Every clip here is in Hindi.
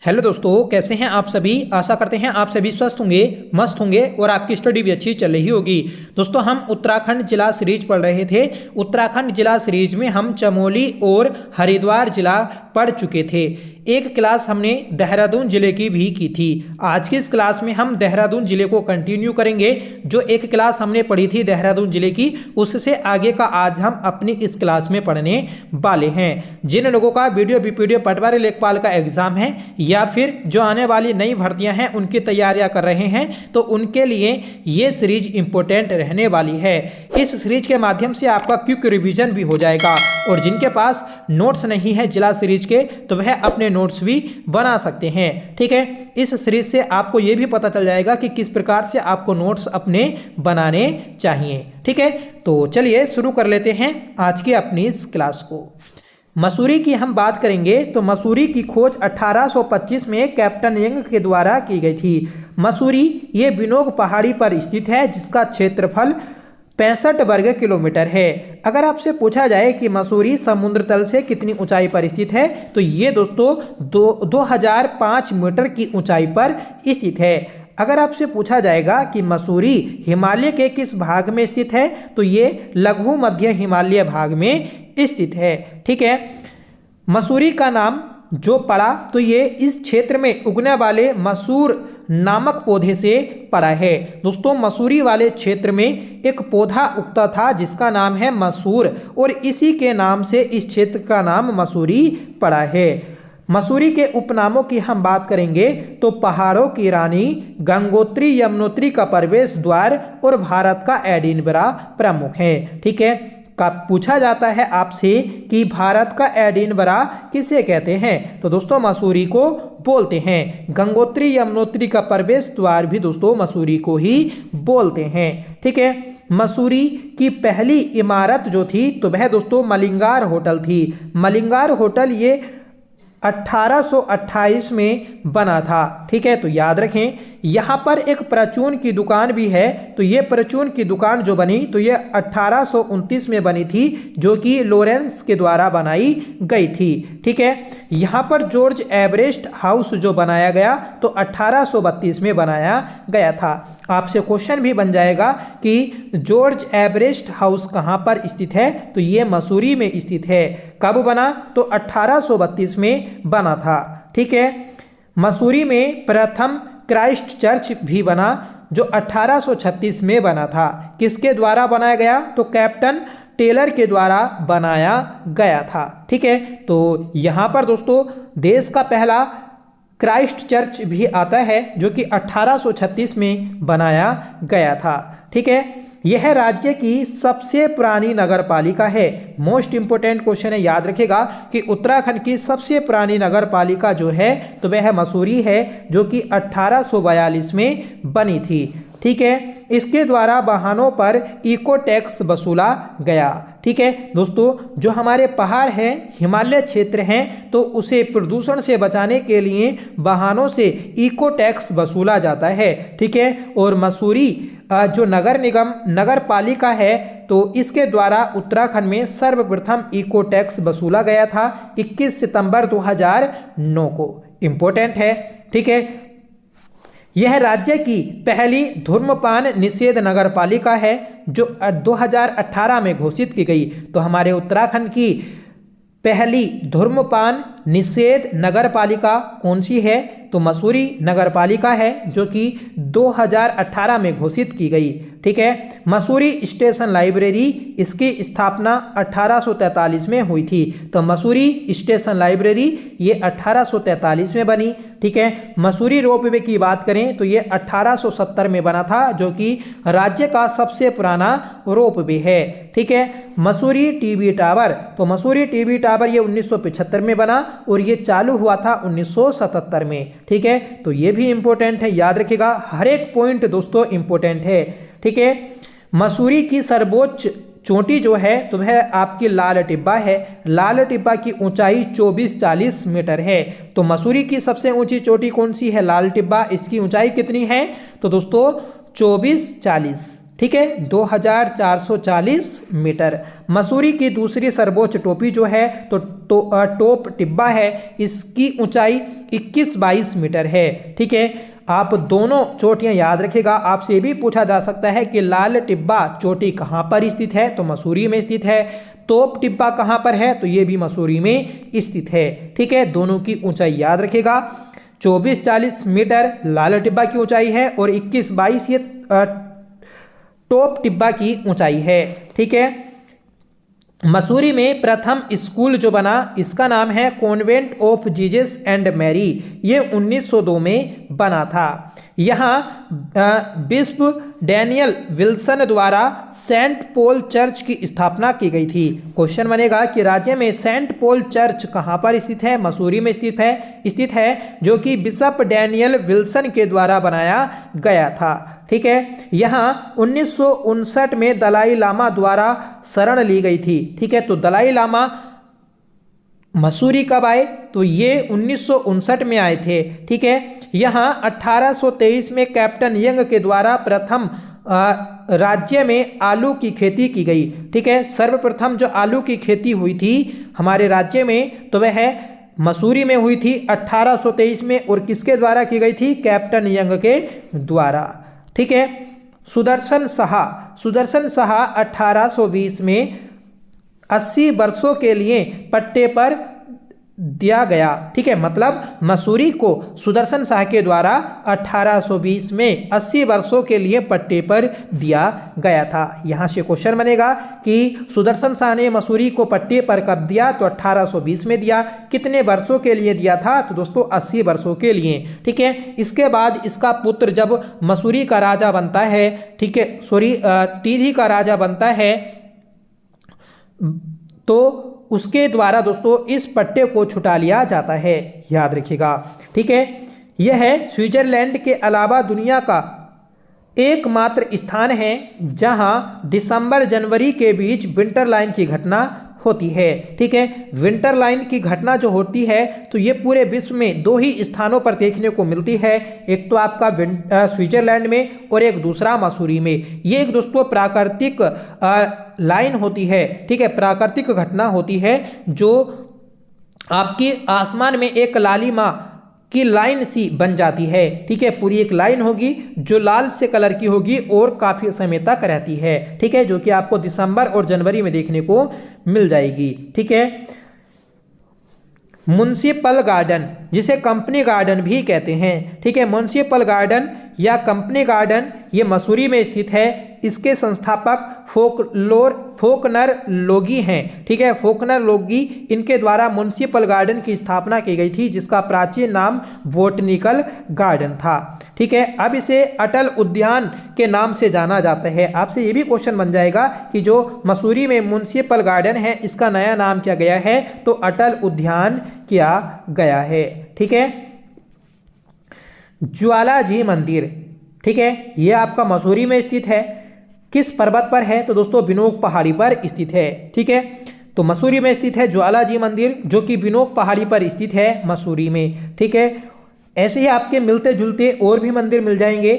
हेलो दोस्तों, कैसे हैं आप सभी। आशा करते हैं आप सभी स्वस्थ होंगे, मस्त होंगे और आपकी स्टडी भी अच्छी चल रही होगी। दोस्तों, हम उत्तराखंड जिला सीरीज पढ़ रहे थे। उत्तराखंड जिला सीरीज में हम चमोली और हरिद्वार जिला पढ़ चुके थे। एक क्लास हमने देहरादून जिले की भी की थी। आज की इस क्लास में हम देहरादून जिले को कंटिन्यू करेंगे। जो एक क्लास हमने पढ़ी थी देहरादून जिले की, उससे आगे का आज हम अपनी इस क्लास में पढ़ने वाले हैं। जिन लोगों का वीडियो बीपीडीओ पटवारी लेखपाल का एग्जाम है या फिर जो आने वाली नई भर्तियां हैं उनकी तैयारियां कर रहे हैं, तो उनके लिए ये सीरीज इंपॉर्टेंट रहने वाली है। इस सीरीज के माध्यम से आपका क्विक रिवीजन भी हो जाएगा और जिनके पास नोट्स नहीं है जिला सीरीज के, तो वह अपने नोट्स भी बना सकते हैं। ठीक है, इस सीरीज से आपको यह भी पता चल जाएगा कि किस प्रकार से आपको नोट्स अपने बनाने चाहिए। ठीक है, तो चलिए शुरू कर लेते हैं आज की अपनी इस क्लास को। मसूरी की हम बात करेंगे तो मसूरी की खोज 1825 में कैप्टन यंग के द्वारा की गई थी। मसूरी ये बिनोग पहाड़ी पर स्थित है जिसका क्षेत्रफल 65 वर्ग किलोमीटर है। अगर आपसे पूछा जाए कि मसूरी समुद्र तल से कितनी ऊंचाई पर स्थित है, तो ये दोस्तों 2005 मीटर की ऊंचाई पर स्थित है। अगर आपसे पूछा जाएगा कि मसूरी हिमालय के किस भाग में स्थित है, तो ये लघु मध्य हिमालय भाग में स्थित है। ठीक है, मसूरी का नाम जो पड़ा तो ये इस क्षेत्र में उगने वाले मसूर नामक पौधे से पड़ा है। दोस्तों, मसूरी वाले क्षेत्र में एक पौधा उगता था जिसका नाम है मसूर और इसी के नाम से इस क्षेत्र का नाम मसूरी पड़ा है। मसूरी के उपनामों की हम बात करेंगे तो पहाड़ों की रानी, गंगोत्री यमुनोत्री का प्रवेश द्वार और भारत का एडिनबरा प्रमुख है। ठीक है, पूछा जाता है आपसे कि भारत का एडिनबरा किसे कहते हैं, तो दोस्तों मसूरी को बोलते हैं। गंगोत्री यमुनोत्री का प्रवेश द्वार भी दोस्तों मसूरी को ही बोलते हैं। ठीक है, मसूरी की पहली इमारत जो थी तो वह दोस्तों मलिंगार होटल थी। मलिंगार होटल ये 1828 में बना था। ठीक है, तो याद रखें। यहाँ पर एक परचून की दुकान भी है, तो ये परचून की दुकान जो बनी तो ये 1829 में बनी थी, जो कि लॉरेंस के द्वारा बनाई गई थी। ठीक है, यहाँ पर जॉर्ज एवरेस्ट हाउस जो बनाया गया तो 1832 में बनाया गया था। आपसे क्वेश्चन भी बन जाएगा कि जॉर्ज एवरेस्ट हाउस कहाँ पर स्थित है, तो ये मसूरी में स्थित है। कब बना, तो 1832 में बना था। ठीक है, मसूरी में प्रथम क्राइस्ट चर्च भी बना जो 1836 में बना था। किसके द्वारा बनाया गया, तो कैप्टन टेलर के द्वारा बनाया गया था। ठीक है, तो यहाँ पर दोस्तों देश का पहला क्राइस्ट चर्च भी आता है जो कि 1836 में बनाया गया था। ठीक है, यह राज्य की सबसे पुरानी नगर पालिका है। मोस्ट इंपोर्टेंट क्वेश्चन है, याद रखेगा कि उत्तराखंड की सबसे पुरानी नगर पालिका जो है तो वह मसूरी है, जो कि 1842 में बनी थी। ठीक है, इसके द्वारा वाहनों पर इको टैक्स वसूला गया। ठीक है दोस्तों, जो हमारे पहाड़ हैं, हिमालय क्षेत्र हैं, तो उसे प्रदूषण से बचाने के लिए वाहनों से इको टैक्स वसूला जाता है। ठीक है, और मसूरी जो नगर निगम नगर पालिका है तो इसके द्वारा उत्तराखंड में सर्वप्रथम इको टैक्स वसूला गया था 21 सितंबर 2009 को। इंपॉर्टेंट है। ठीक है, यह राज्य की पहली धूम्रपान निषेध नगर पालिका है जो 2018 में घोषित की गई। तो हमारे उत्तराखंड की पहली धूम्रपान निषेध नगर पालिका कौन सी है, तो मसूरी नगर पालिका है जो कि 2018 में घोषित की गई। ठीक है, मसूरी स्टेशन लाइब्रेरी इसकी स्थापना 1843 में हुई थी। तो मसूरी स्टेशन लाइब्रेरी ये 1843 में बनी। ठीक है, मसूरी रोपवे की बात करें तो ये 1870 में बना था, जो कि राज्य का सबसे पुराना रोपवे है। ठीक है, मसूरी टीवी टावर, तो मसूरी टीवी टावर ये 1975 में बना और ये चालू हुआ था 1977 में। ठीक है, तो ये भी इंपॉर्टेंट है, याद रखिएगा। हर एक पॉइंट दोस्तों इंपॉर्टेंट है। ठीक है, मसूरी की सर्वोच्च चोटी जो है तो वह आपकी लाल टिब्बा है। लाल टिब्बा की ऊंचाई 2440 मीटर है। तो मसूरी की सबसे ऊंची चोटी कौन सी है, लाल टिब्बा। इसकी ऊंचाई कितनी है, तो दोस्तों 2440। ठीक है, 2440 मीटर। मसूरी की दूसरी सर्वोच्च टोपी जो है तो टॉप टिब्बा है, इसकी ऊंचाई 21-22 मीटर है। ठीक है, आप दोनों चोटियां याद रखिएगा। आपसे भी पूछा जा सकता है कि लाल टिब्बा चोटी कहाँ पर स्थित है, तो मसूरी में स्थित है। तोप टिब्बा कहाँ पर है, तो ये भी मसूरी में स्थित है। ठीक है, दोनों की ऊंचाई याद रखिएगा। 24-40 मीटर लाल टिब्बा की ऊंचाई है और 21-22 ये टॉप टिब्बा की ऊंचाई है। ठीक है, मसूरी में प्रथम स्कूल जो बना इसका नाम है convent of Jesus and Mary. ये 1902 में बना था। यहाँ बिशप डैनियल विल्सन द्वारा सेंट पॉल चर्च की स्थापना की गई थी। क्वेश्चन बनेगा कि राज्य में सेंट पॉल चर्च कहाँ पर स्थित है, मसूरी में स्थित है जो कि बिशप डैनियल विल्सन के द्वारा बनाया गया था। ठीक है, यहाँ 1959 में दलाई लामा द्वारा शरण ली गई थी। ठीक है, तो दलाई लामा मसूरी कब आए, तो ये 1959 में आए थे। ठीक है, यहाँ 1823 में कैप्टन यंग के द्वारा प्रथम राज्य में आलू की खेती की गई। ठीक है, सर्वप्रथम जो आलू की खेती हुई थी हमारे राज्य में तो वह मसूरी में हुई थी 1823 में, और किसके द्वारा की गई थी, कैप्टन यंग के द्वारा। ठीक है, सुदर्शन शाह 1820 में 80 वर्षों के लिए पट्टे पर दिया गया। ठीक है, मतलब मसूरी को सुदर्शन शाह के द्वारा 1820 में 80 वर्षों के लिए पट्टे पर दिया गया था। यहाँ से क्वेश्चन बनेगा कि सुदर्शन शाह ने मसूरी को पट्टे पर कब दिया, तो 1820 में दिया। कितने वर्षों के लिए दिया था, तो दोस्तों 80 वर्षों के लिए। ठीक है, इसके बाद इसका पुत्र जब मसूरी का राजा बनता है, ठीक है, टीरी का राजा बनता है, तो उसके द्वारा दोस्तों इस पट्टे को छुटा लिया जाता है, याद रखिएगा। ठीक है, यह है स्विट्जरलैंड के अलावा दुनिया का एकमात्र स्थान है जहां दिसंबर जनवरी के बीच विंटर लाइन की घटना होती है। ठीक है, विंटर लाइन की घटना जो होती है तो ये पूरे विश्व में 2 ही स्थानों पर देखने को मिलती है, एक तो आपका स्विट्जरलैंड में और एक दूसरा मसूरी में। ये एक दोस्तों प्राकृतिक लाइन होती है। ठीक है, प्राकृतिक घटना होती है जो आपके आसमान में एक लालिमा की लाइन सी बन जाती है। ठीक है, पूरी एक लाइन होगी जो लाल से कलर की होगी और काफी समय तक रहती है। ठीक है, जो कि आपको दिसंबर और जनवरी में देखने को मिल जाएगी। ठीक है, म्युनिसिपल गार्डन जिसे कंपनी गार्डन भी कहते हैं। ठीक है, म्युनिसिपल गार्डन या कंपनी गार्डन ये मसूरी में स्थित है। इसके संस्थापक फोकनर लोगी हैं। ठीक है, फोकनर लोगी इनके द्वारा म्युनिसिपल गार्डन की स्थापना की गई थी, जिसका प्राचीन नाम बोटनिकल गार्डन था। ठीक है, अब इसे अटल उद्यान के नाम से जाना जाता है। आपसे ये भी क्वेश्चन बन जाएगा कि जो मसूरी में म्युनिसिपल गार्डन है इसका नया नाम क्या गया है, तो अटल उद्यान किया गया है। ठीक है, ज्वालाजी मंदिर, ठीक है, ये आपका मसूरी में स्थित है। किस पर्वत पर है, तो दोस्तों बिनोक पहाड़ी पर स्थित है। ठीक है, तो मसूरी में स्थित है ज्वालाजी मंदिर जो कि बिनोक पहाड़ी पर स्थित है मसूरी में। ठीक है, ऐसे ही आपके मिलते जुलते और भी मंदिर मिल जाएंगे,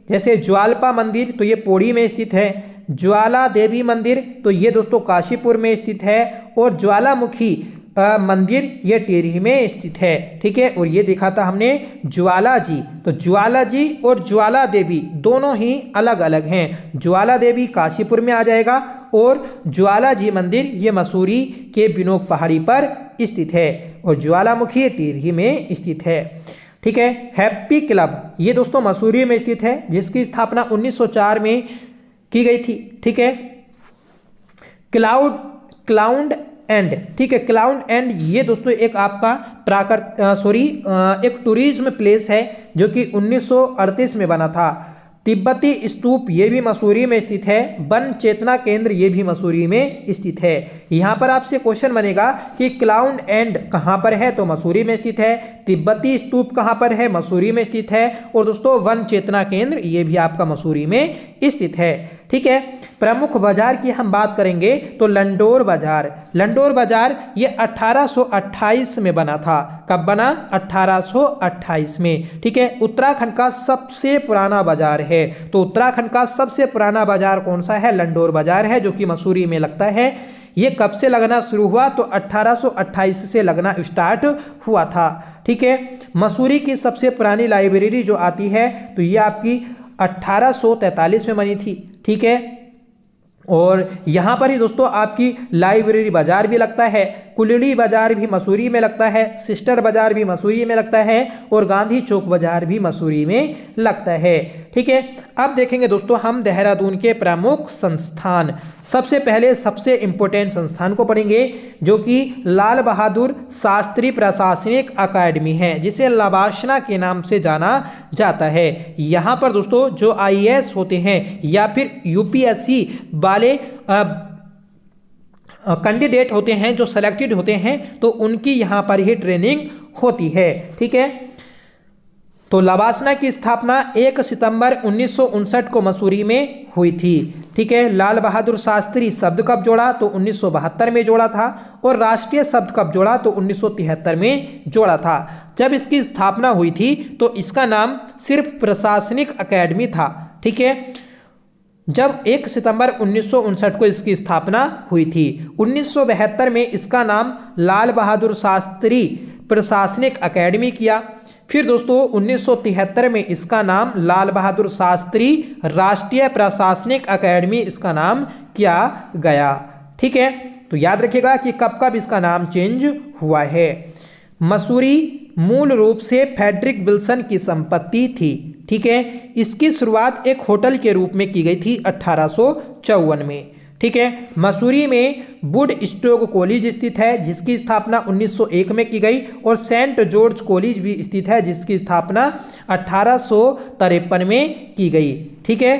जैसे ज्वालपा मंदिर तो ये पौड़ी में स्थित है। ज्वाला देवी मंदिर तो ये दोस्तों काशीपुर में स्थित है। और ज्वालामुखी मंदिर ये टिहरी में स्थित है। ठीक है, और ये देखा था हमने ज्वाला जी, तो ज्वाला जी और ज्वाला देवी दोनों ही अलग अलग हैं। ज्वाला देवी काशीपुर में आ जाएगा और ज्वाला जी मंदिर ये मसूरी के बिनोक पहाड़ी पर स्थित है और ज्वालामुखी टिहरी में स्थित है। ठीक है, हैप्पी क्लब ये दोस्तों मसूरी में स्थित है, जिसकी स्थापना 1904 में की गई थी। ठीक है, क्लाउड एंड, ठीक है, क्लाउड एंड ये दोस्तों एक आपका एक टूरिज्म प्लेस है जो कि 1938 में बना था। तिब्बती स्तूप ये भी मसूरी में स्थित है। वन चेतना केंद्र ये भी मसूरी में स्थित है। यहाँ पर आपसे क्वेश्चन बनेगा कि क्लाउड एंड कहाँ पर है, तो मसूरी में स्थित है। तिब्बती स्तूप कहाँ पर है, मसूरी में स्थित है। और दोस्तों वन चेतना केंद्र ये भी आपका मसूरी में स्थित है। ठीक है। प्रमुख बाजार की हम बात करेंगे तो लंडोर बाजार, लंडोर बाजार ये 1828 में बना था। कब बना? 1828 में, ठीक है। उत्तराखंड का सबसे पुराना बाजार है, तो उत्तराखंड का सबसे पुराना बाजार कौन सा है? लंडोर बाजार है, जो कि मसूरी में लगता है। ये कब से लगना शुरू हुआ? तो 1828 से लगना स्टार्ट हुआ था, ठीक है। मसूरी की सबसे पुरानी लाइब्रेरी जो आती है तो ये आपकी 1843 में बनी थी, ठीक है। और यहाँ पर ही दोस्तों आपकी लाइब्रेरी बाजार भी लगता है, कुलड़ी बाजार भी मसूरी में लगता है, सिस्टर बाजार भी मसूरी में लगता है और गांधी चौक बाजार भी मसूरी में लगता है, ठीक है। अब देखेंगे दोस्तों हम देहरादून के प्रमुख संस्थान। सबसे पहले सबसे इंपॉर्टेंट संस्थान को पढ़ेंगे, जो कि लाल बहादुर शास्त्री प्रशासनिक अकादमी है, जिसे लवासना के नाम से जाना जाता है। यहाँ पर दोस्तों जो IAS होते हैं या फिर UPSC वाले कैंडिडेट होते हैं, जो सेलेक्टेड होते हैं, तो उनकी यहाँ पर ही ट्रेनिंग होती है, ठीक है। तो लवासना की स्थापना 1 सितंबर 1959 को मसूरी में हुई थी, ठीक है। लाल बहादुर शास्त्री शब्द कब जोड़ा? तो 1972 में जोड़ा था। और राष्ट्रीय शब्द कब जोड़ा? तो 1973 में जोड़ा था। जब इसकी स्थापना हुई थी तो इसका नाम सिर्फ प्रशासनिक अकेडमी था, ठीक है। जब 1 सितंबर 1959 को इसकी स्थापना हुई थी। 1972 में इसका नाम लाल बहादुर शास्त्री प्रशासनिक अकेडमी किया। फिर दोस्तों 1973 में इसका नाम लाल बहादुर शास्त्री राष्ट्रीय प्रशासनिक अकेडमी इसका नाम किया गया, ठीक है। तो याद रखिएगा कि कब कब इसका नाम चेंज हुआ है। मसूरी मूल रूप से फ्रेडरिक विल्सन की संपत्ति थी, ठीक है। इसकी शुरुआत एक होटल के रूप में की गई थी 1854 में, ठीक है। मसूरी में वुड स्टोक कॉलेज स्थित है, जिसकी स्थापना 1901 में की गई। और सेंट जॉर्ज कॉलेज भी स्थित है, जिसकी स्थापना 1853 में की गई, ठीक है।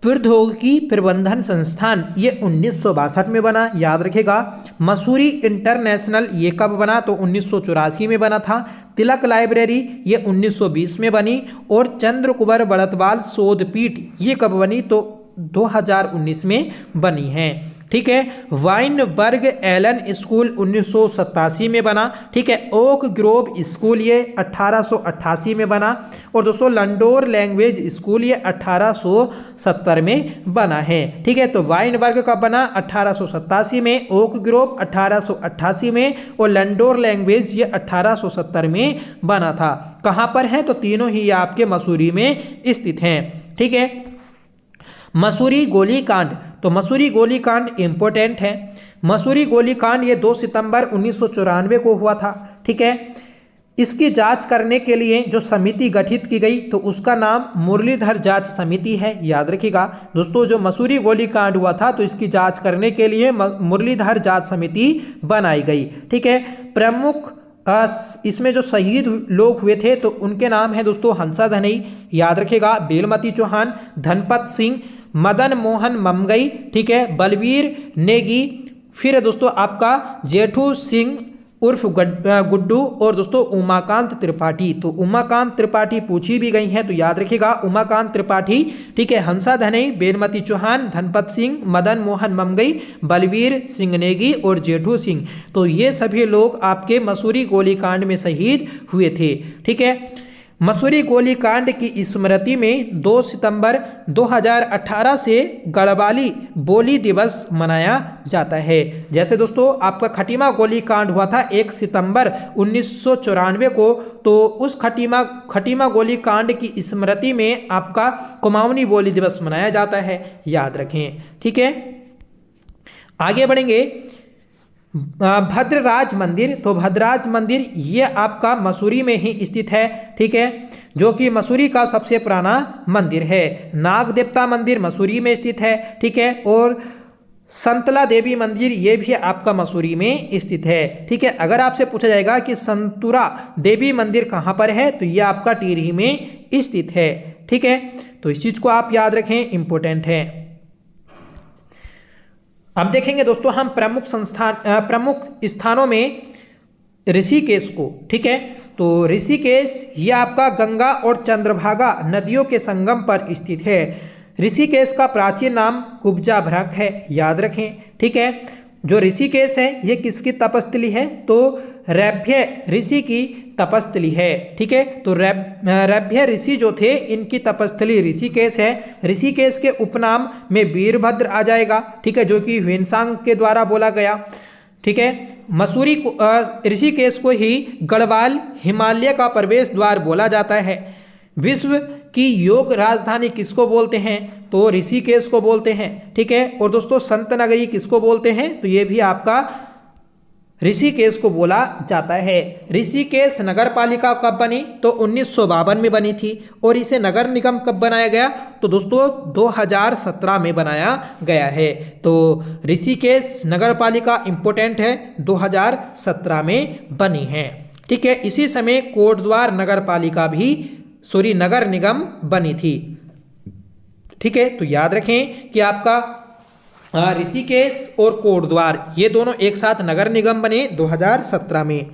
प्रौद्योगिकी प्रबंधन संस्थान ये 1962 में बना, याद रखेगा। मसूरी इंटरनेशनल ये कब बना? तो 1984 में बना था। तिलक लाइब्रेरी ये 1920 में बनी। और चंद्रकुबर बड़तवाल शोधपीठ ये कब बनी? तो 2019 में बनी है, ठीक है। वाइनबर्ग एलन स्कूल 1987 में बना, ठीक है। ओक ग्रोव स्कूल ये 1888 में बना। और दोस्तों लंडोर लैंग्वेज स्कूल ये 1870 में बना है, ठीक है। तो वाइनबर्ग का बना 1887 में, ओक ग्रोव 1888 में और लंडोर लैंग्वेज ये 1870 में बना था। कहाँ पर है? तो तीनों ही आपके मसूरी में स्थित हैं, ठीक है। मसूरी गोलीकांड, तो मसूरी गोलीकांड इंपॉर्टेंट है। मसूरी गोलीकांड ये 2 सितंबर 1994 को हुआ था, ठीक है। इसकी जांच करने के लिए जो समिति गठित की गई तो उसका नाम मुरलीधर जांच समिति है, याद रखिएगा दोस्तों। जो मसूरी गोलीकांड हुआ था तो इसकी जांच करने के लिए मुरलीधर जांच समिति बनाई गई, ठीक है। प्रमुख इसमें जो शहीद लोग हुए थे तो उनके नाम है दोस्तों हंसा धनई, याद रखिएगा, बेलमती चौहान, धनपत सिंह, मदन मोहन ममगई, ठीक है, बलवीर नेगी, फिर दोस्तों आपका जेठू सिंह उर्फ गुड्डू और दोस्तों उमाकांत त्रिपाठी। तो उमाकांत त्रिपाठी पूछी भी गई हैं तो याद रखिएगा उमाकांत त्रिपाठी, ठीक है। हंसा धनई, बेलमती चौहान, धनपत सिंह, मदन मोहन ममगई, बलवीर सिंह नेगी और जेठू सिंह, तो ये सभी लोग आपके मसूरी गोलीकांड में शहीद हुए थे, ठीक है। मसूरी गोलीकांड की स्मृति में 2 सितंबर 2018 से गढ़वाली बोली दिवस मनाया जाता है। जैसे दोस्तों आपका खटीमा गोलीकांड हुआ था 1 सितंबर 1994 को, तो उस खटीमा गोलीकांड की स्मृति में आपका कुमाऊनी बोली दिवस मनाया जाता है, याद रखें, ठीक है। आगे बढ़ेंगे। भद्रराज मंदिर, तो भद्रराज मंदिर ये आपका मसूरी में ही स्थित है, ठीक है, जो कि मसूरी का सबसे पुराना मंदिर है। नाग देवता मंदिर मसूरी में स्थित है, ठीक है। और संतला देवी मंदिर ये भी आपका मसूरी में स्थित है, ठीक है। अगर आपसे पूछा जाएगा कि संतुरा देवी मंदिर कहाँ पर है तो ये आपका टिहरी में स्थित है, ठीक है। तो इस चीज को आप याद रखें, इंपॉर्टेंट है। अब देखेंगे दोस्तों हम प्रमुख स्थानों में ऋषिकेश को। ठीक है, तो ऋषिकेश ये आपका गंगा और चंद्रभागा नदियों के संगम पर स्थित है। ऋषिकेश का प्राचीन नाम कुब्जा भ्रक है, याद रखें। ठीक है, जो ऋषिकेश है ये किसकी तपस्थली है, तो रैभ्य ऋषि की तपस्थली है। ठीक है, तो रैभ्य ऋषि जो थे इनकी तपस्थली ऋषिकेश है। ऋषिकेश के उपनाम में वीरभद्र आ जाएगा। ठीक है, जो कि ह्वेनसांग के द्वारा बोला गया। ठीक है, मसूरी को ऋषिकेश को ही गढ़वाल हिमालय का प्रवेश द्वार बोला जाता है। विश्व की योग राजधानी किसको बोलते हैं, तो ऋषिकेश को बोलते हैं। ठीक है, और दोस्तों संत नगरी किसको बोलते हैं, तो ये भी आपका ऋषिकेश को बोला जाता है। ऋषिकेश नगर पालिका कब बनी, तो 1952 में बनी थी। और इसे नगर निगम कब बनाया गया, तो दोस्तों 2017 में बनाया गया है। तो ऋषिकेश नगर पालिका इंपोर्टेंट है, 2017 में बनी है। ठीक है, इसी समय कोटद्वार नगर पालिका भी नगर निगम बनी थी। ठीक है, तो याद रखें कि आपका ऋषिकेश और कोटद्वार ये दोनों एक साथ नगर निगम बने 2017 में।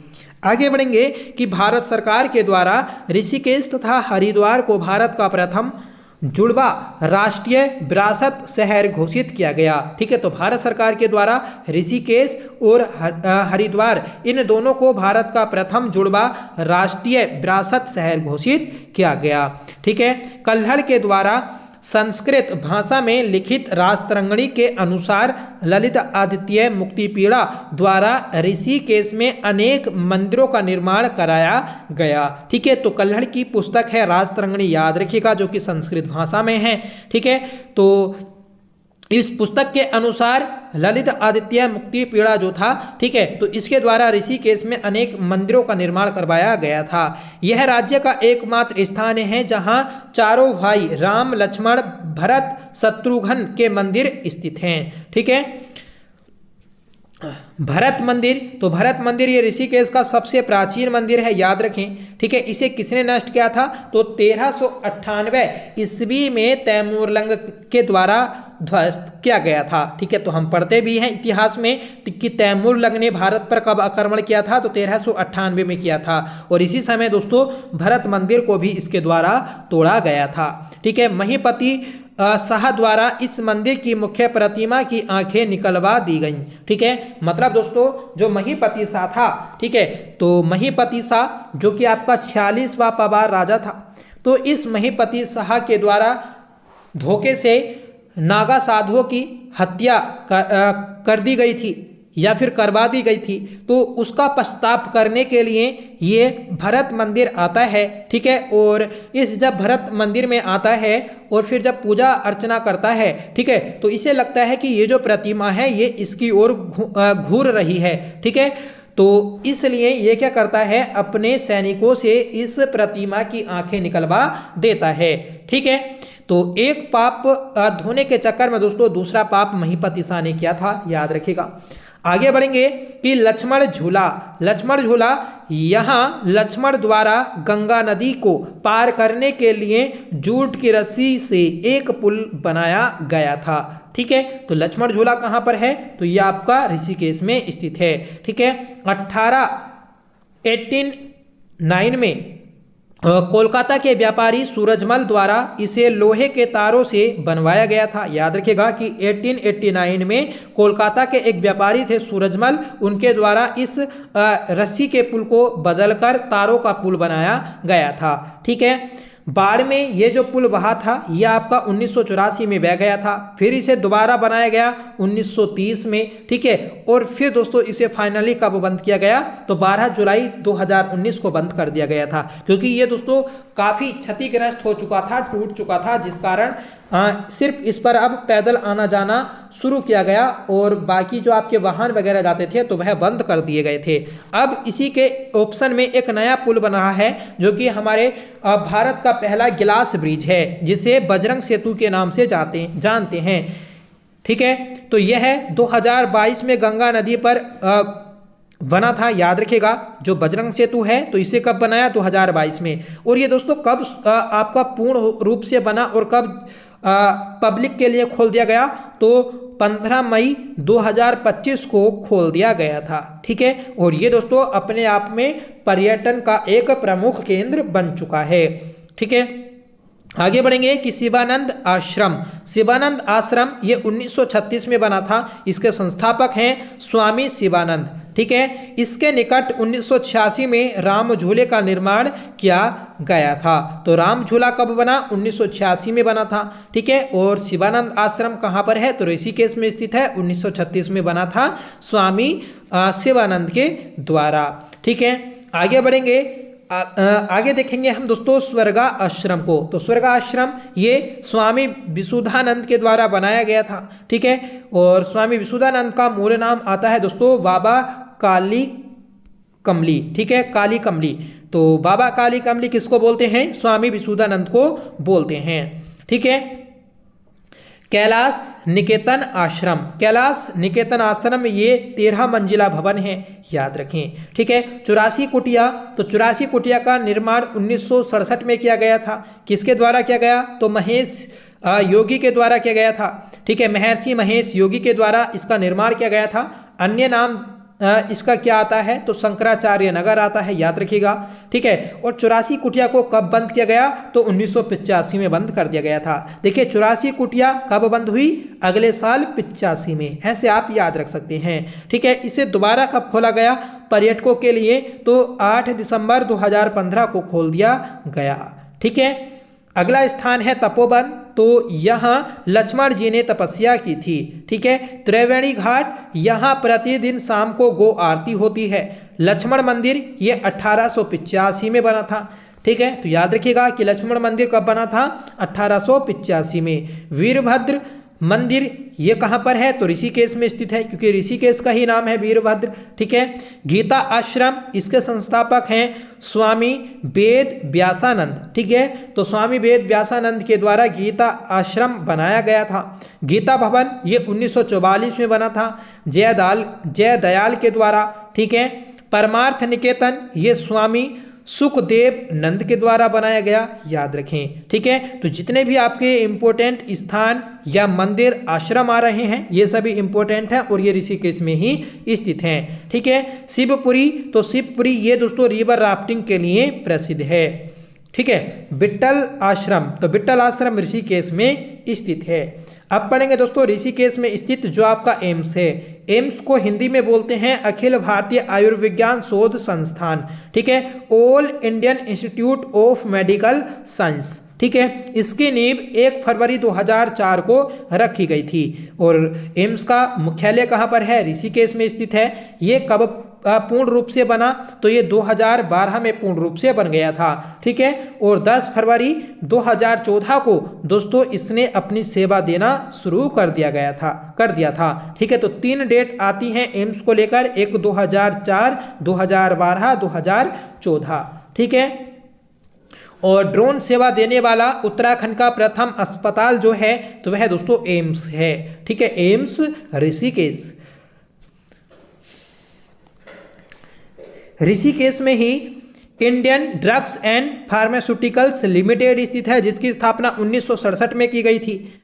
आगे बढ़ेंगे कि भारत सरकार के द्वारा ऋषिकेश तथा हरिद्वार को भारत का प्रथम जुड़वा राष्ट्रीय विरासत शहर घोषित किया गया। ठीक है, तो भारत सरकार के द्वारा ऋषिकेश और हरिद्वार इन दोनों को भारत का प्रथम जुड़वा राष्ट्रीय विरासत शहर घोषित किया गया। ठीक है, कल्हड़ के द्वारा संस्कृत भाषा में लिखित राजतरंगिणी के अनुसार ललित आदित्य मुक्तिपीड़ा द्वारा ऋषिकेश में अनेक मंदिरों का निर्माण कराया गया। ठीक है, तो कल्हड़ की पुस्तक है राजतरंगिणी, याद रखिएगा, जो कि संस्कृत भाषा में है। ठीक है, तो इस पुस्तक के अनुसार ललित आदित्य मुक्ति पीड़ा जो था, ठीक है, तो इसके द्वारा ऋषिकेश में अनेक मंदिरों का निर्माण करवाया गया था। यह राज्य का एकमात्र स्थान है जहां चारों भाई राम लक्ष्मण भरत शत्रुघ्न के मंदिर स्थित हैं। ठीक है, भरत मंदिर, तो भरत मंदिर ये ऋषिकेश का सबसे प्राचीन मंदिर है, याद रखें। ठीक है, इसे किसने नष्ट किया था, तो 1398 ईस्वी में तैमूरलंग के द्वारा ध्वस्त किया गया था। ठीक है, तो हम पढ़ते भी हैं इतिहास में कि तैमूरलंग ने भारत पर कब आक्रमण किया था, तो 1398 में किया था। और इसी समय दोस्तों भरत मंदिर को भी इसके द्वारा तोड़ा गया था। ठीक है, महीपति शाह द्वारा इस मंदिर की मुख्य प्रतिमा की आंखें निकलवा दी गईं। ठीक है, मतलब दोस्तों जो महीपति शाह था, ठीक है, तो महीपति शाह जो कि आपका 46वां पवार राजा था, तो इस महीपति शाह के द्वारा धोखे से नागा साधुओं की हत्या कर दी गई थी या फिर करवा दी गई थी। तो उसका पश्चाताप करने के लिए ये भरत मंदिर आता है। ठीक है, और इस जब भरत मंदिर में आता है और फिर जब पूजा अर्चना करता है, ठीक है, तो इसे लगता है कि ये जो प्रतिमा है ये इसकी ओर घूर रही है। ठीक है, तो इसलिए ये क्या करता है, अपने सैनिकों से इस प्रतिमा की आंखें निकलवा देता है। ठीक है, तो एक पाप धोने के चक्कर में दोस्तों दूसरा पाप महीपति शाह ने किया था, याद रखिएगा। आगे बढ़ेंगे कि लक्ष्मण झूला। लक्ष्मण झूला यहाँ लक्ष्मण द्वारा गंगा नदी को पार करने के लिए जूट की रस्सी से एक पुल बनाया गया था। ठीक है, तो लक्ष्मण झूला कहाँ पर है, तो ये आपका ऋषिकेश में स्थित है। ठीक है, 1889 में कोलकाता के व्यापारी सूरजमल द्वारा इसे लोहे के तारों से बनवाया गया था। याद रखिएगा कि 1889 में कोलकाता के एक व्यापारी थे सूरजमल, उनके द्वारा इस रस्सी के पुल को बदलकर तारों का पुल बनाया गया था। ठीक है, बाढ़ में ये जो पुल बहा था यह आपका 1984 में बह गया था, फिर इसे दोबारा बनाया गया 1930 में। ठीक है, और फिर दोस्तों इसे फाइनली कब बंद किया गया, तो 12 जुलाई 2019 को बंद कर दिया गया था, क्योंकि ये दोस्तों काफ़ी क्षतिग्रस्त हो चुका था, टूट चुका था, जिस कारण सिर्फ इस पर अब पैदल आना जाना शुरू किया गया और बाकी जो आपके वाहन वगैरह जाते थे तो वह बंद कर दिए गए थे। अब इसी के ऑप्शन में एक नया पुल बन रहा है जो कि हमारे भारत का पहला गिलास ब्रिज है, जिसे बजरंग सेतु के नाम से जानते हैं। ठीक है, तो यह 2022 में गंगा नदी पर बना था, याद रखिएगा। जो बजरंग सेतु है तो इसे कब बनाया, 2022 में। और ये दोस्तों कब आपका पूर्ण रूप से बना और कब पब्लिक के लिए खोल दिया गया, तो 15 मई 2025 को खोल दिया गया था। ठीक है, और ये दोस्तों अपने आप में पर्यटन का एक प्रमुख केंद्र बन चुका है। ठीक है, आगे बढ़ेंगे कि शिवानंद आश्रम। शिवानंद आश्रम ये 1936 में बना था। इसके संस्थापक हैं स्वामी शिवानंद। ठीक है, इसके निकट 1986 में राम झूले का निर्माण किया गया था। तो राम झूला कब बना? 1986 में बना था। ठीक है, और शिवानंद आश्रम कहाँ पर है? तो ऋषिकेश में स्थित है। 1936 में बना था स्वामी शिवानंद के द्वारा। ठीक है, आगे बढ़ेंगे। आगे देखेंगे हम दोस्तों स्वर्गा आश्रम को। तो स्वर्गा आश्रम ये स्वामी विशुद्धानंद के द्वारा बनाया गया था। ठीक है, और स्वामी विशुद्धानंद का मूल नाम आता है दोस्तों बाबा काली कमली। ठीक है, काली कमली। तो बाबा काली कमली किसको बोलते हैं? स्वामी विशुद्धानंद को बोलते हैं। ठीक है, कैलाश निकेतन आश्रम। कैलाश निकेतन आश्रम ये 13 मंजिला भवन है, याद रखें। ठीक है, 84 कुटिया। तो 84 कुटिया का निर्माण 1967 में किया गया था। किसके द्वारा किया गया? तो महेश योगी के द्वारा किया गया था। ठीक है, महर्षि महेश योगी के द्वारा इसका निर्माण किया गया था। अन्य नाम इसका क्या आता है? तो शंकराचार्य नगर आता है, याद रखिएगा। ठीक है, और 84 कुटिया को कब बंद किया गया? तो 1985 में बंद कर दिया गया था। देखिए 84 कुटिया कब बंद हुई? अगले साल 85 में। ऐसे आप याद रख सकते हैं। ठीक है, इसे दोबारा कब खोला गया पर्यटकों के लिए? तो 8 दिसंबर 2015 को खोल दिया गया। ठीक है, अगला स्थान है तपोवन। तो यहाँ लक्ष्मण जी ने तपस्या की थी। ठीक है, त्रिवेणी घाट, यहाँ प्रतिदिन शाम को गो आरती होती है। लक्ष्मण मंदिर ये 1885 में बना था। ठीक है, तो याद रखिएगा कि लक्ष्मण मंदिर कब बना था? 1885 में। वीरभद्र मंदिर ये कहाँ पर है? तो ऋषिकेश में स्थित है, क्योंकि ऋषिकेश का ही नाम है वीरभद्र। ठीक है, गीता आश्रम, इसके संस्थापक हैं स्वामी वेद व्यासानंद। ठीक है, तो स्वामी वेद व्यासानंद के द्वारा गीता आश्रम बनाया गया था। गीता भवन ये 1944 में बना था, जय दयाल के द्वारा। ठीक है, परमार्थ निकेतन ये स्वामी सुखदेव नंद के द्वारा बनाया गया, याद रखें। ठीक है, तो जितने भी आपके इंपॉर्टेंट स्थान या मंदिर आश्रम आ रहे हैं ये सभी इंपॉर्टेंट हैं और ये ऋषिकेश में ही स्थित हैं। ठीक है, शिवपुरी। तो शिवपुरी ये दोस्तों रिवर राफ्टिंग के लिए प्रसिद्ध है। ठीक है, विट्ठल आश्रम। तो विट्ठल आश्रम ऋषिकेश में स्थित है। अब पढ़ेंगे दोस्तों ऋषिकेश में स्थित जो आपका एम्स है। एम्स को हिंदी में बोलते हैं अखिल भारतीय आयुर्विज्ञान शोध संस्थान। ठीक है, all Indian institute of medical science. ठीक है, इसकी नींव 1 फरवरी 2004 को रखी गई थी। और एम्स का मुख्यालय कहाँ पर है? ऋषिकेश में स्थित है। ये कब पूर्ण रूप से बना? तो ये 2012 में पूर्ण रूप से बन गया था। ठीक है, और 10 फरवरी 2014 को दोस्तों इसने अपनी सेवा देना शुरू कर दिया था। ठीक है, तो 3 डेट आती हैं एम्स को लेकर, एक 2004, 2012, 2014। ठीक है, और ड्रोन सेवा देने वाला उत्तराखंड का प्रथम अस्पताल जो है तो वह दोस्तों एम्स है। ठीक है, एम्स ऋषिकेश। ऋषिकेश में ही Indian drugs and pharmaceuticals limited स्थित है, जिसकी स्थापना 1967 में की गई थी।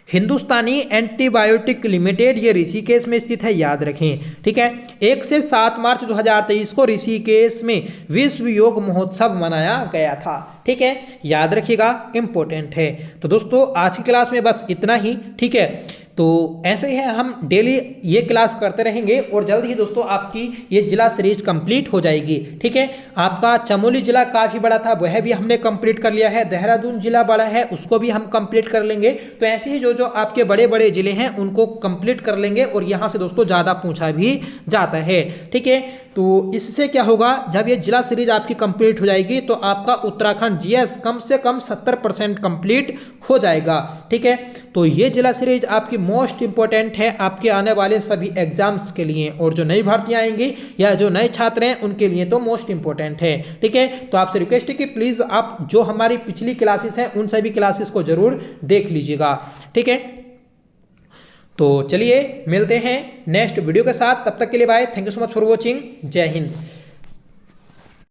हिंदुस्तानी एंटीबायोटिक लिमिटेड ये ऋषिकेश में स्थित है, याद रखें। ठीक है, 1 से 7 मार्च 2023 को ऋषिकेश में विश्व योग महोत्सव मनाया गया था। ठीक है, याद रखिएगा, इंपॉर्टेंट है। तो दोस्तों आज की क्लास में बस इतना ही। ठीक है, तो ऐसे ही है, हम डेली ये क्लास करते रहेंगे और जल्द ही दोस्तों आपकी ये जिला सीरीज कंप्लीट हो जाएगी। ठीक है, आपका चमोली जिला काफ़ी बड़ा था, वह भी हमने कंप्लीट कर लिया है। देहरादून जिला बड़ा है, उसको भी हम कंप्लीट कर लेंगे। तो ऐसे ही जो जो आपके बड़े बड़े जिले हैं उनको कंप्लीट कर लेंगे और यहाँ से दोस्तों ज़्यादा पूछा भी जाता है। ठीक है, तो इससे क्या होगा, जब ये जिला सीरीज आपकी कंप्लीट हो जाएगी तो आपका उत्तराखंड जीएस कम से कम 70% कंप्लीट हो जाएगा। ठीक है, तो ये जिला सीरीज आपकी मोस्ट इंपॉर्टेंट है आपके आने वाले सभी एग्जाम्स के लिए, और जो नई भर्तियां आएंगी या जो नए छात्र हैं उनके लिए तो मोस्ट इंपॉर्टेंट है। ठीक है, तो आपसे रिक्वेस्ट है कि प्लीज़ आप जो हमारी पिछली क्लासेस हैं उन सभी क्लासेस को जरूर देख लीजिएगा। ठीक है, तो चलिए मिलते हैं नेक्स्ट वीडियो के साथ, तब तक के लिए bye. Thank you so much for watching. जय हिंद।